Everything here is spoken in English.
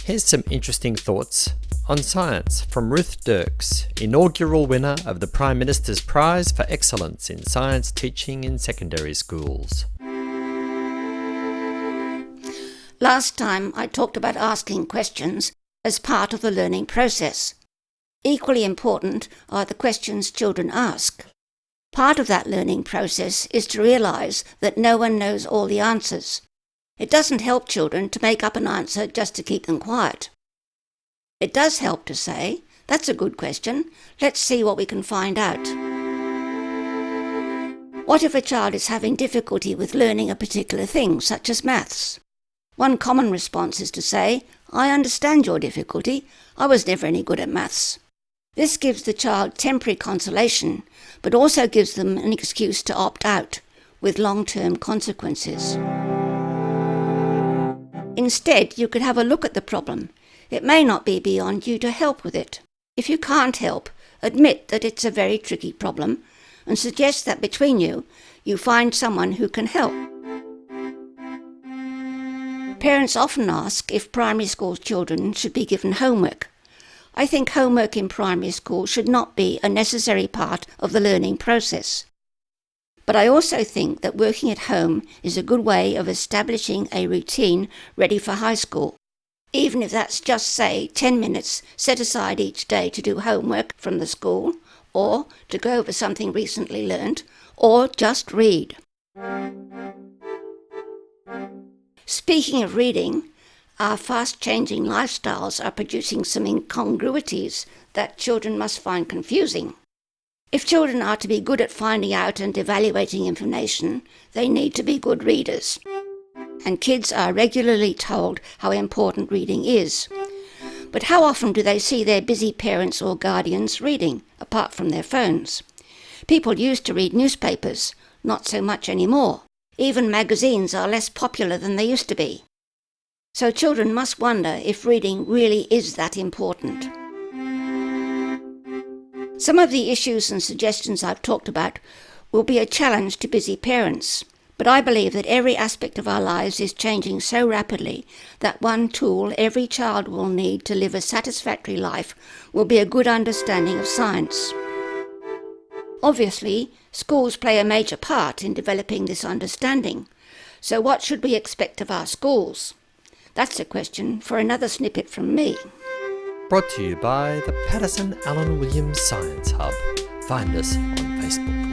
Here's some interesting thoughts on science from Ruth Dircks, inaugural winner of the Prime Minister's Prize for Excellence in Science Teaching in Secondary Schools. Last time I talked about asking questions as part of the learning process. Equally important are the questions children ask. Part of that learning process is to realise that no one knows all the answers. It doesn't help children to make up an answer just to keep them quiet. It does help to say, "That's a good question, let's see what we can find out." What if a child is having difficulty with learning a particular thing, such as maths? One common response is to say, "I understand your difficulty, I was never any good at maths." This gives the child temporary consolation, but also gives them an excuse to opt out, with long-term consequences. Instead, you could have a look at the problem. It may not be beyond you to help with it. If you can't help, admit that it's a very tricky problem and suggest that between you find someone who can help. Parents often ask if primary school children should be given homework. I think homework in primary school should not be a necessary part of the learning process. But I also think that working at home is a good way of establishing a routine ready for high school, even if that's just, say, 10 minutes set aside each day to do homework from the school, or to go over something recently learnt, or just read. Speaking of reading, our fast-changing lifestyles are producing some incongruities that children must find confusing. If children are to be good at finding out and evaluating information, they need to be good readers. And kids are regularly told how important reading is. But how often do they see their busy parents or guardians reading, apart from their phones? People used to read newspapers, not so much anymore. Even magazines are less popular than they used to be. So children must wonder if reading really is that important. Some of the issues and suggestions I've talked about will be a challenge to busy parents, but I believe that every aspect of our lives is changing so rapidly that one tool every child will need to live a satisfactory life will be a good understanding of science. Obviously, schools play a major part in developing this understanding, so what should we expect of our schools? That's a question for another snippet from me. Brought to you by the Paterson Allyn Williams Science Hub. Find us on Facebook.